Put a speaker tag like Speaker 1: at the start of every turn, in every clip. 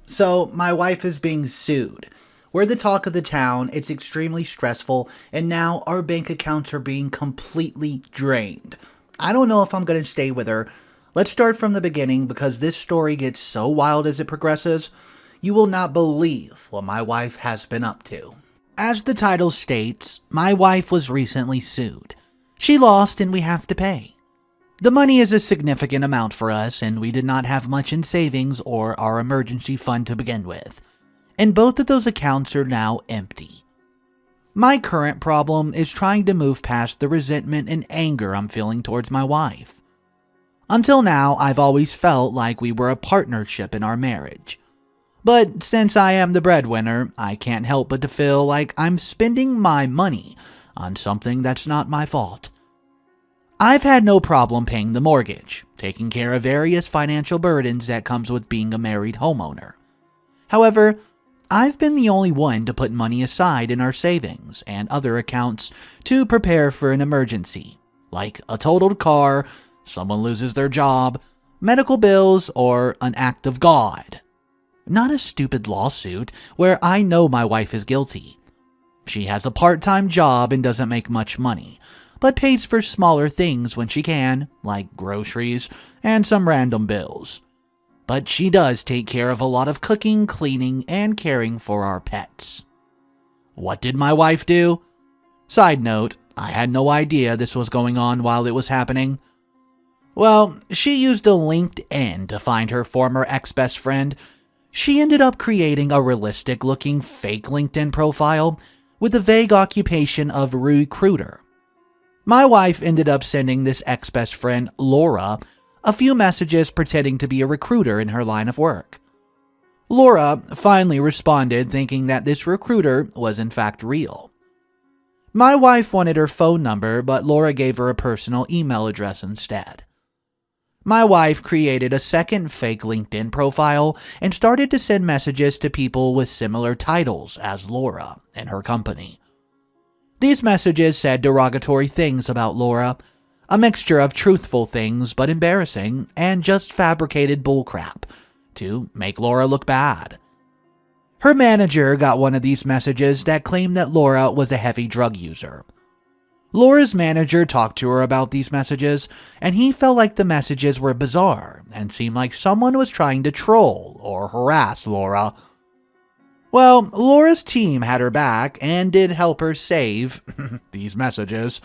Speaker 1: So, my wife is being sued. We're the talk of the town, it's extremely stressful, and now our bank accounts are being completely drained. I don't know if I'm going to stay with her. Let's start from the beginning because this story gets so wild as it progresses. You will not believe what my wife has been up to. As the title states, my wife was recently sued. She lost and we have to pay. The money is a significant amount for us, and we did not have much in savings or our emergency fund to begin with, and both of those accounts are now empty. My current problem is trying to move past the resentment and anger I'm feeling towards my wife. Until now, I've always felt like we were a partnership in our marriage. But since I am the breadwinner, I can't help but to feel like I'm spending my money on something that's not my fault. I've had no problem paying the mortgage, taking care of various financial burdens that comes with being a married homeowner. However, I've been the only one to put money aside in our savings and other accounts to prepare for an emergency, like a totaled car, someone loses their job, medical bills, or an act of God. Not a stupid lawsuit where I know my wife is guilty. She has a part-time job and doesn't make much money, but pays for smaller things when she can, like groceries and some random bills. But she does take care of a lot of cooking, cleaning, and caring for our pets. What did my wife do? Side note, I had no idea this was going on while it was happening. Well, she used a LinkedIn to find her former ex-best friend. She ended up creating a realistic-looking fake LinkedIn profile with the vague occupation of recruiter. My wife ended up sending this ex-best friend, Laura, a few messages pretending to be a recruiter in her line of work. Laura finally responded thinking that this recruiter was in fact real. My wife wanted her phone number, but Laura gave her a personal email address instead. My wife created a second fake LinkedIn profile and started to send messages to people with similar titles as Laura and her company. These messages said derogatory things about Laura, a mixture of truthful things but embarrassing, and just fabricated bullcrap to make Laura look bad. Her manager got one of these messages that claimed that Laura was a heavy drug user. Laura's manager talked to her about these messages, and he felt like the messages were bizarre and seemed like someone was trying to troll or harass Laura. Well, Laura's team had her back and did help her save these messages.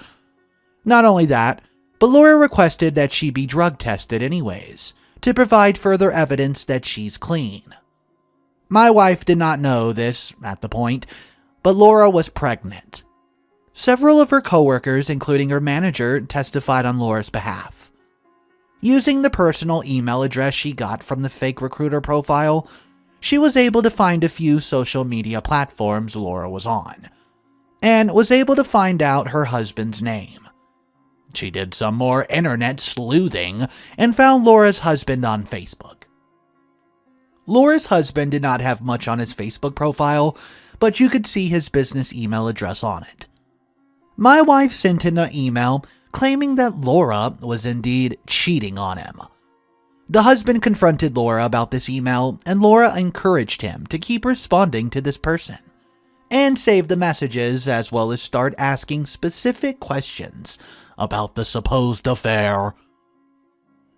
Speaker 1: Not only that, but Laura requested that she be drug tested anyways, to provide further evidence that she's clean. My wife did not know this at the point, but Laura was pregnant. Several of her coworkers, including her manager, testified on Laura's behalf. Using the personal email address she got from the fake recruiter profile, she was able to find a few social media platforms Laura was on, and was able to find out her husband's name. She did some more internet sleuthing and found Laura's husband on Facebook. Laura's husband did not have much on his Facebook profile, but you could see his business email address on it. My wife sent in an email claiming that Laura was indeed cheating on him. The husband confronted Laura about this email, and Laura encouraged him to keep responding to this person and save the messages as well as start asking specific questions about the supposed affair.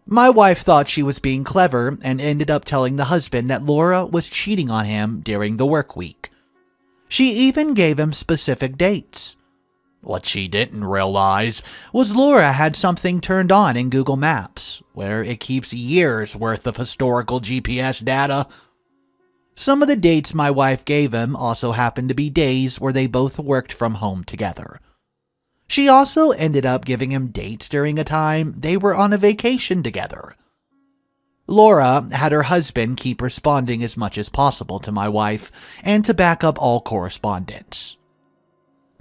Speaker 1: My wife thought she was being clever and ended up telling the husband that Laura was cheating on him during the work week. She even gave him specific dates. What she didn't realize was Laura had something turned on in Google Maps, where it keeps years' worth of historical GPS data. Some of the dates my wife gave him also happened to be days where they both worked from home together. She also ended up giving him dates during a time they were on a vacation together. Laura had her husband keep responding as much as possible to my wife and to back up all correspondence.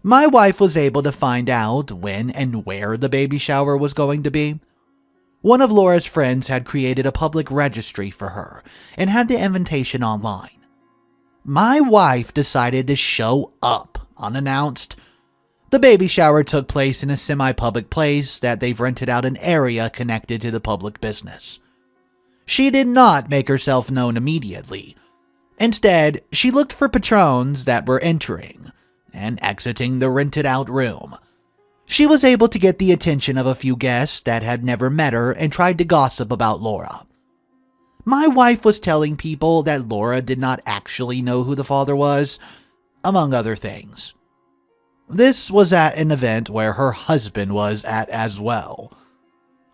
Speaker 1: My wife was able to find out when and where the baby shower was going to be. One of Laura's friends had created a public registry for her and had the invitation online. My wife decided to show up unannounced. The baby shower took place in a semi-public place that they've rented out an area connected to the public business. She did not make herself known immediately. Instead, she looked for patrons that were entering and exiting the rented-out room. She was able to get the attention of a few guests that had never met her and tried to gossip about Laura. My wife was telling people that Laura did not actually know who the father was, among other things. This was at an event where her husband was at as well.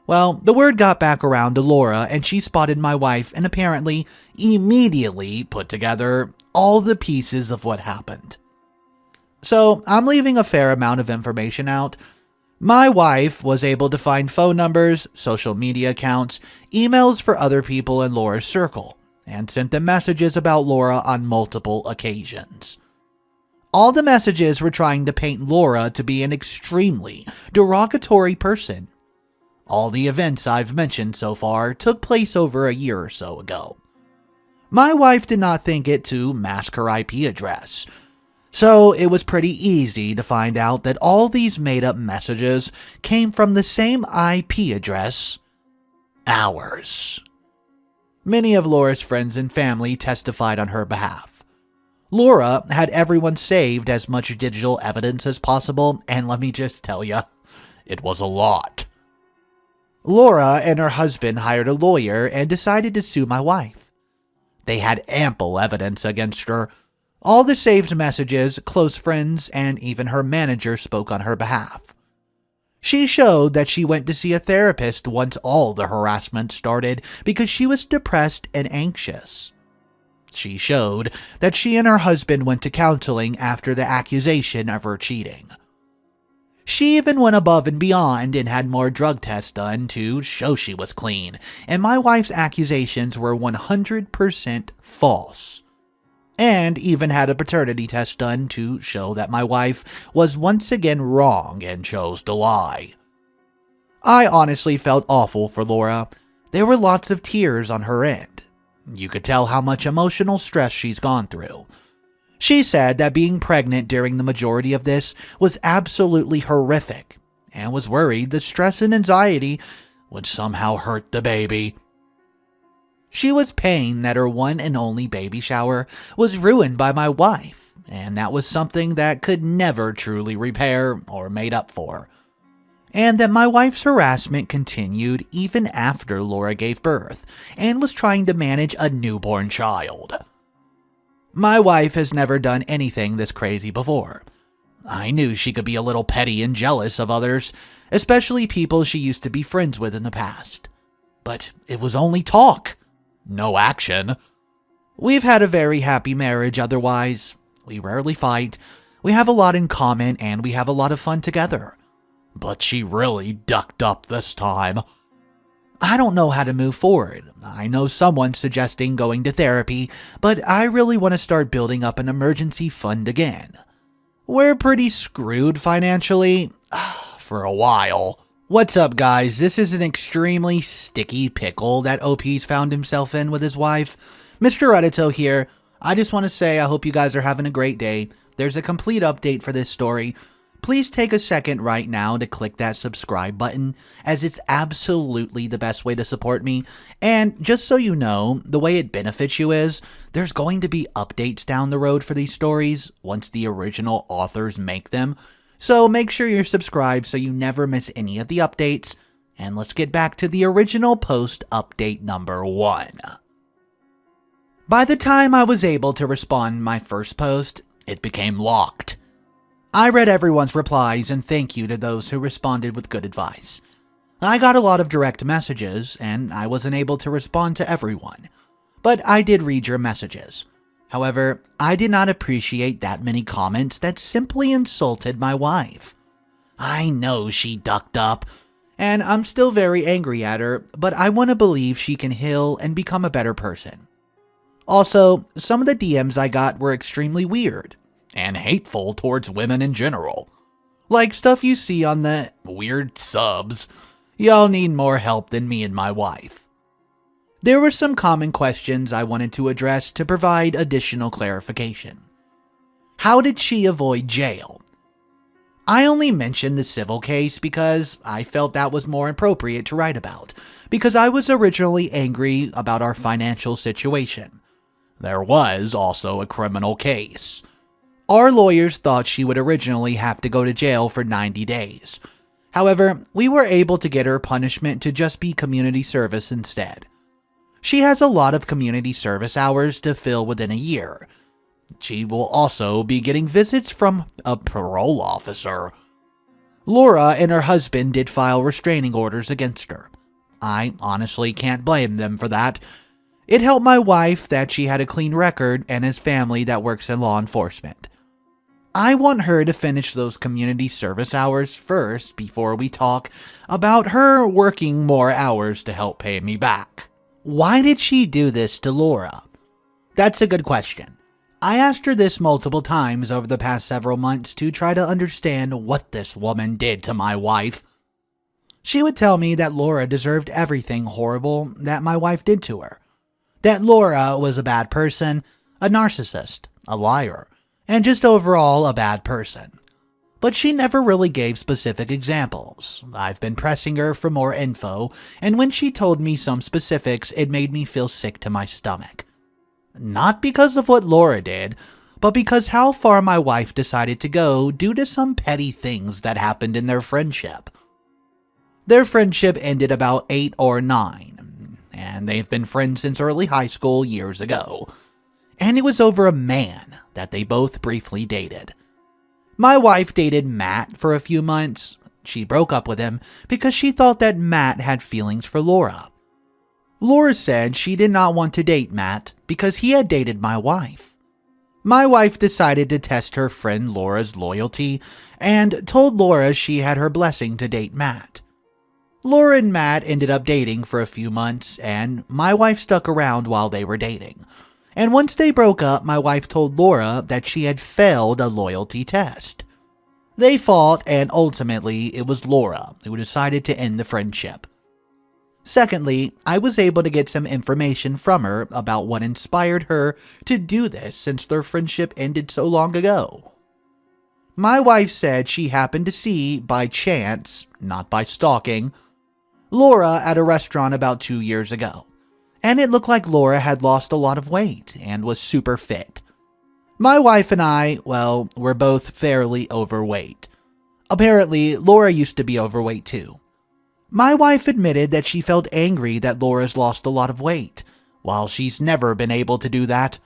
Speaker 1: Well, the word got back around to Laura, and she spotted my wife and apparently immediately put together all the pieces of what happened. So, I'm leaving a fair amount of information out. My wife was able to find phone numbers, social media accounts, emails for other people in Laura's circle, and sent them messages about Laura on multiple occasions. All the messages were trying to paint Laura to be an extremely derogatory person. All the events I've mentioned so far took place over a year or so ago. My wife did not think it to mask her IP address, so it was pretty easy to find out that all these made-up messages came from the same IP address, ours. Many of Laura's friends and family testified on her behalf. Laura had everyone saved as much digital evidence as possible, and let me just tell ya, it was a lot. Laura and her husband hired a lawyer and decided to sue my wife. They had ample evidence against her. All the saved messages, close friends, and even her manager spoke on her behalf. She showed that she went to see a therapist once all the harassment started because she was depressed and anxious. She showed that she and her husband went to counseling after the accusation of her cheating. She even went above and beyond and had more drug tests done to show she was clean, and my wife's accusations were 100% false. And even had a paternity test done to show that my wife was once again wrong and chose to lie. I honestly felt awful for Laura. There were lots of tears on her end. You could tell how much emotional stress she's gone through. She said that being pregnant during the majority of this was absolutely horrific and was worried the stress and anxiety would somehow hurt the baby. She was pained that her one and only baby shower was ruined by my wife, and that was something that could never truly repair or made up for. And that my wife's harassment continued even after Laura gave birth and was trying to manage a newborn child. My wife has never done anything this crazy before. I knew she could be a little petty and jealous of others, especially people she used to be friends with in the past. But it was only talk. No action. We've had a very happy marriage otherwise. We rarely fight. We have a lot in common and we have a lot of fun together. But she really ducked up this time. I don't know how to move forward. I know someone's suggesting going to therapy, but I really want to start building up an emergency fund again. We're pretty screwed financially for a while. What's up, guys? This is an extremely sticky pickle that OP's found himself in with his wife. Mr. Reddito here. I just want to say I hope you guys are having a great day. There's a complete update for this story. Please take a second right now to click that subscribe button, as it's absolutely the best way to support me. And just so you know, the way it benefits you is, there's going to be updates down the road for these stories once the original authors make them. So make sure you're subscribed so you never miss any of the updates. And let's get back to the original post update number 1. By the time I was able to respond my first post, it became locked. I read everyone's replies and thank you to those who responded with good advice. I got a lot of direct messages and I wasn't able to respond to everyone, but I did read your messages. However, I did not appreciate that many comments that simply insulted my wife. I know she ducked up, and I'm still very angry at her, but I want to believe she can heal and become a better person. Also, some of the DMs I got were extremely weird and hateful towards women in general. Like stuff you see on the weird subs. Y'all need more help than me and my wife. There were some common questions I wanted to address to provide additional clarification. How did she avoid jail? I only mentioned the civil case because I felt that was more appropriate to write about, because I was originally angry about our financial situation. There was also a criminal case. Our lawyers thought she would originally have to go to jail for 90 days. However, we were able to get her punishment to just be community service instead. She has a lot of community service hours to fill within a year. She will also be getting visits from a parole officer. Laura and her husband did file restraining orders against her. I honestly can't blame them for that. It helped my wife that she had a clean record and has family that works in law enforcement. I want her to finish those community service hours first before we talk about her working more hours to help pay me back. Why did she do this to Laura? That's a good question. I asked her this multiple times over the past several months to try to understand what this woman did to my wife. She would tell me that Laura deserved everything horrible that my wife did to her. That Laura was a bad person, a narcissist, a liar, and just overall a bad person. But she never really gave specific examples. I've been pressing her for more info, and when she told me some specifics, it made me feel sick to my stomach. Not because of what Laura did, but because how far my wife decided to go due to some petty things that happened in their friendship. Their friendship ended about 8 or 9, and they've been friends since early high school years ago. And it was over a man that they both briefly dated. My wife dated Matt for a few months. She broke up with him because she thought that Matt had feelings for Laura. Laura said she did not want to date Matt because he had dated my wife. My wife decided to test her friend Laura's loyalty and told Laura she had her blessing to date Matt. Laura and Matt ended up dating for a few months, and my wife stuck around while they were dating. And once they broke up, my wife told Laura that she had failed a loyalty test. They fought, and ultimately it was Laura who decided to end the friendship. Secondly, I was able to get some information from her about what inspired her to do this since their friendship ended so long ago. My wife said she happened to see, by chance, not by stalking, Laura at a restaurant about 2 years ago. And it looked like Laura had lost a lot of weight and was super fit. My wife and I, well, were both fairly overweight. Apparently, Laura used to be overweight too. My wife admitted that she felt angry that Laura's lost a lot of weight, while she's never been able to do that.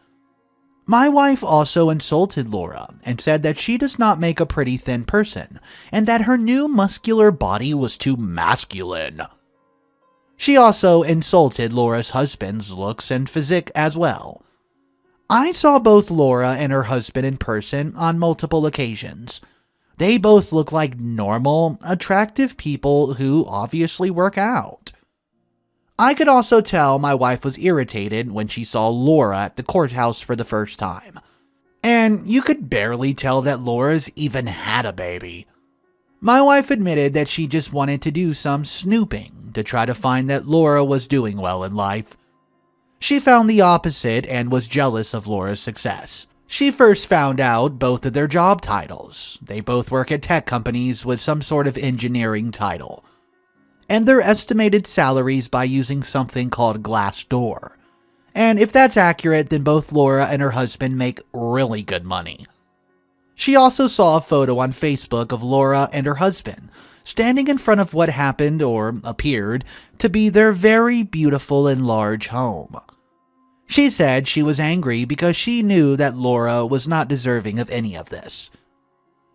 Speaker 1: My wife also insulted Laura and said that she does not make a pretty thin person, and that her new muscular body was too masculine. She also insulted Laura's husband's looks and physique as well. I saw both Laura and her husband in person on multiple occasions. They both look like normal, attractive people who obviously work out. I could also tell my wife was irritated when she saw Laura at the courthouse for the first time. And you could barely tell that Laura's even had a baby. My wife admitted that she just wanted to do some snooping to try to find that Laura was doing well in life. She found the opposite and was jealous of Laura's success. She first found out both of their job titles. They both work at tech companies with some sort of engineering title. And their estimated salaries by using something called Glassdoor. And if that's accurate, then both Laura and her husband make really good money. She also saw a photo on Facebook of Laura and her husband standing in front of what happened or appeared to be their very beautiful and large home. She said she was angry because she knew that Laura was not deserving of any of this.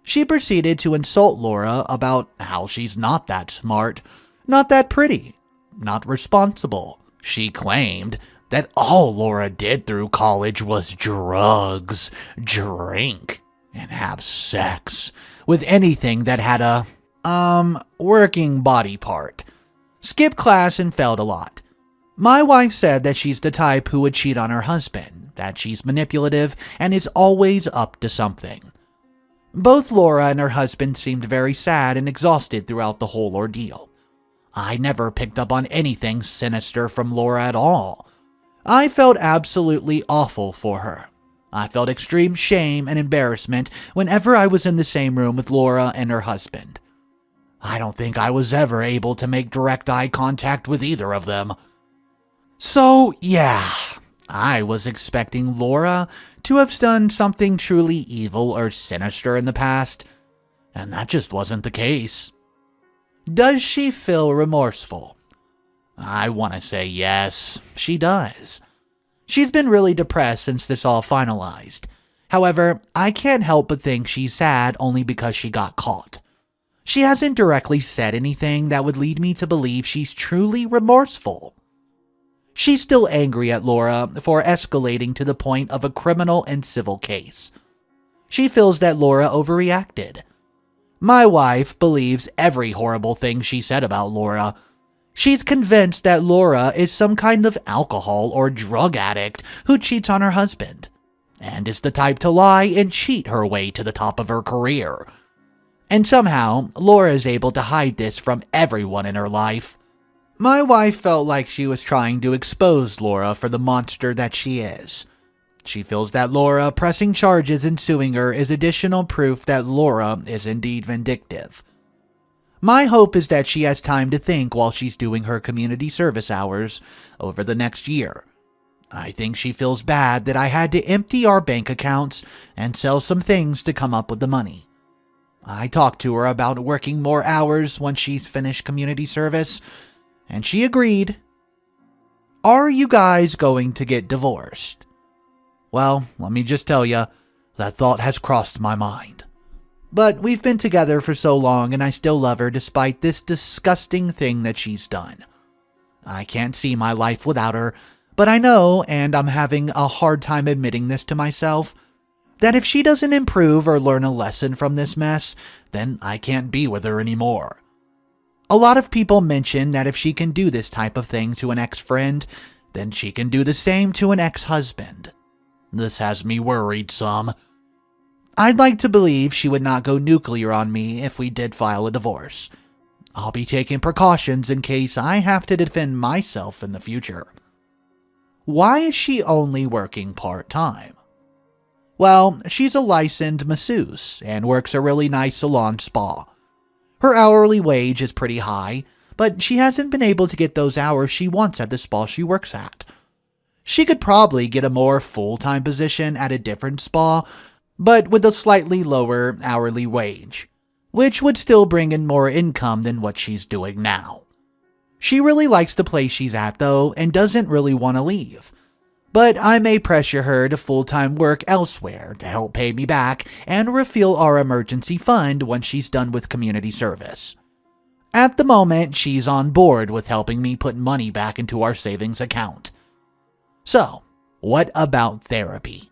Speaker 1: She proceeded to insult Laura about how she's not that smart, not that pretty, not responsible. She claimed that all Laura did through college was drugs, drink, and have sex with anything that had a, working body part. Skipped class and failed a lot. My wife said that she's the type who would cheat on her husband, that she's manipulative and is always up to something. Both Laura and her husband seemed very sad and exhausted throughout the whole ordeal. I never picked up on anything sinister from Laura at all. I felt absolutely awful for her. I felt extreme shame and embarrassment whenever I was in the same room with Laura and her husband. I don't think I was ever able to make direct eye contact with either of them. So, yeah, I was expecting Laura to have done something truly evil or sinister in the past, and that just wasn't the case. Does she feel remorseful? I want to say yes, she does. She's been really depressed since this all finalized. However, I can't help but think she's sad only because she got caught. She hasn't directly said anything that would lead me to believe she's truly remorseful. She's still angry at Laura for escalating to the point of a criminal and civil case. She feels that Laura overreacted. My wife believes every horrible thing she said about Laura. She's convinced that Laura is some kind of alcohol or drug addict who cheats on her husband, and is the type to lie and cheat her way to the top of her career. And somehow, Laura is able to hide this from everyone in her life. My wife felt like she was trying to expose Laura for the monster that she is. She feels that Laura pressing charges and suing her is additional proof that Laura is indeed vindictive. My hope is that she has time to think while she's doing her community service hours over the next year. I think she feels bad that I had to empty our bank accounts and sell some things to come up with the money. I talked to her about working more hours once she's finished community service, and she agreed. Are you guys going to get divorced? Well, let me just tell you, that thought has crossed my mind. But we've been together for so long and I still love her despite this disgusting thing that she's done. I can't see my life without her, but I know, and I'm having a hard time admitting this to myself, that if she doesn't improve or learn a lesson from this mess, then I can't be with her anymore. A lot of people mention that if she can do this type of thing to an ex-friend, then she can do the same to an ex-husband. This has me worried some. I'd like to believe she would not go nuclear on me if we did file a divorce. I'll be taking precautions in case I have to defend myself in the future. Why is she only working part-time? Well, she's a licensed masseuse and works a really nice salon spa. Her hourly wage is pretty high, but she hasn't been able to get those hours she wants at the spa she works at. She could probably get a more full-time position at a different spa, but with a slightly lower hourly wage, which would still bring in more income than what she's doing now. She really likes the place she's at though, and doesn't really want to leave. But I may pressure her to full-time work elsewhere to help pay me back and refill our emergency fund once she's done with community service. At the moment, she's on board with helping me put money back into our savings account. So, what about therapy?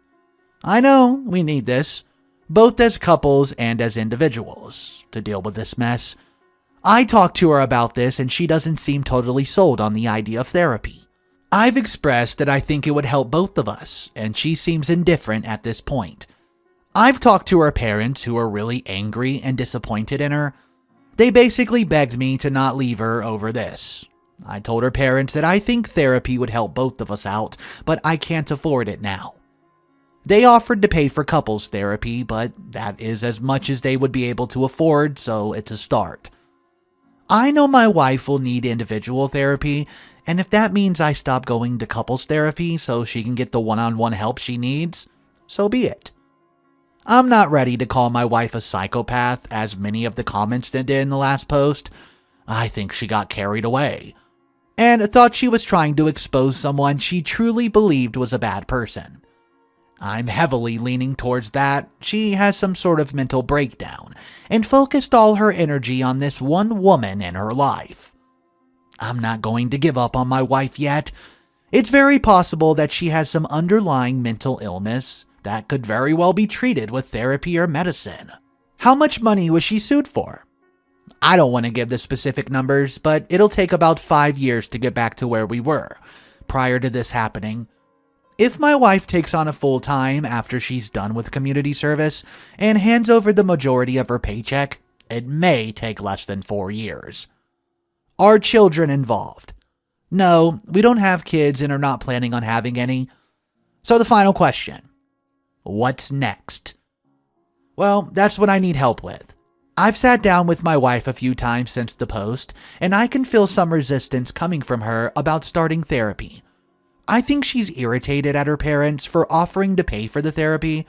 Speaker 1: I know we need this, both as couples and as individuals, to deal with this mess. I talked to her about this and she doesn't seem totally sold on the idea of therapy. I've expressed that I think it would help both of us, and she seems indifferent at this point. I've talked to her parents who are really angry and disappointed in her. They basically begged me to not leave her over this. I told her parents that I think therapy would help both of us out, but I can't afford it now. They offered to pay for couples therapy, but that is as much as they would be able to afford, so it's a start. I know my wife will need individual therapy, and if that means I stop going to couples therapy so she can get the one-on-one help she needs, so be it. I'm not ready to call my wife a psychopath, as many of the comments that did in the last post. I think she got carried away, and thought she was trying to expose someone she truly believed was a bad person. I'm heavily leaning towards that she has some sort of mental breakdown and focused all her energy on this one woman in her life. I'm not going to give up on my wife yet. It's very possible that she has some underlying mental illness that could very well be treated with therapy or medicine. How much money was she sued for? I don't want to give the specific numbers, but it'll take about 5 years to get back to where we were prior to this happening. If my wife takes on a full-time after she's done with community service and hands over the majority of her paycheck, it may take less than 4 years. Are children involved? No, we don't have kids and are not planning on having any. So the final question. What's next? Well, that's what I need help with. I've sat down with my wife a few times since the post, and I can feel some resistance coming from her about starting therapy. I think she's irritated at her parents for offering to pay for the therapy.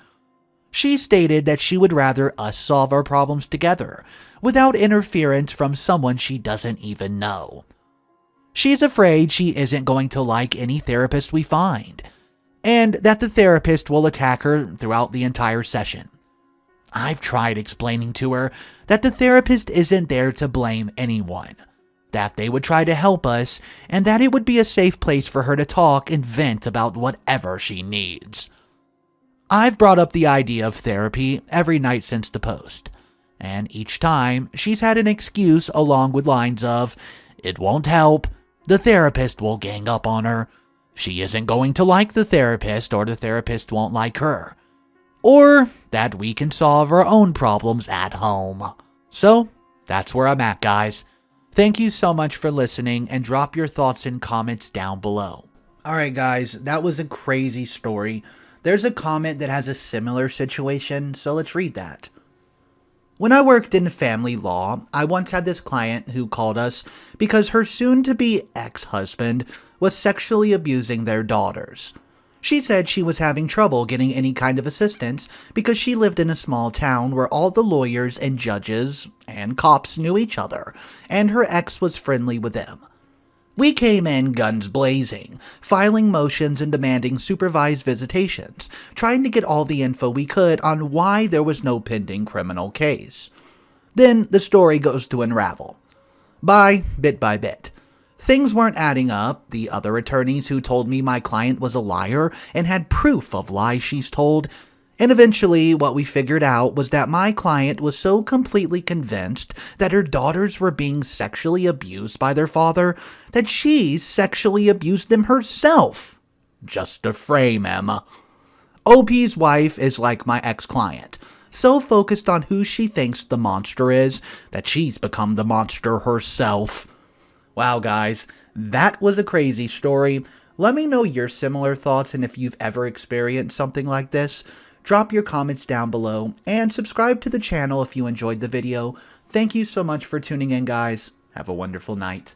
Speaker 1: She stated that she would rather us solve our problems together, without interference from someone she doesn't even know. She's afraid she isn't going to like any therapist we find, and that the therapist will attack her throughout the entire session. I've tried explaining to her that the therapist isn't there to blame anyone, that they would try to help us, and that it would be a safe place for her to talk and vent about whatever she needs. I've brought up the idea of therapy every night since the post, and each time she's had an excuse along with lines of, "It won't help, the therapist will gang up on her, she isn't going to like the therapist or the therapist won't like her," or that we can solve our own problems at home. So, that's where I'm at, guys. Thank you so much for listening, and drop your thoughts and comments down below. Alright guys, that was a crazy story. There's a comment that has a similar situation, so let's read that. When I worked in family law, I once had this client who called us because her soon-to-be ex-husband was sexually abusing their daughters. She said she was having trouble getting any kind of assistance because she lived in a small town where all the lawyers and judges and cops knew each other, and her ex was friendly with them. We came in guns blazing, filing motions and demanding supervised visitations, trying to get all the info we could on why there was no pending criminal case. Then the story goes to unravel. Bit by bit. Things weren't adding up. The other attorneys who told me my client was a liar and had proof of lies she's told. And eventually, what we figured out was that my client was so completely convinced that her daughters were being sexually abused by their father that she sexually abused them herself. Just to frame him. OP's wife is like my ex-client, so focused on who she thinks the monster is that she's become the monster herself. Wow, guys, that was a crazy story. Let me know your similar thoughts and if you've ever experienced something like this. Drop your comments down below and subscribe to the channel if you enjoyed the video. Thank you so much for tuning in, guys. Have a wonderful night.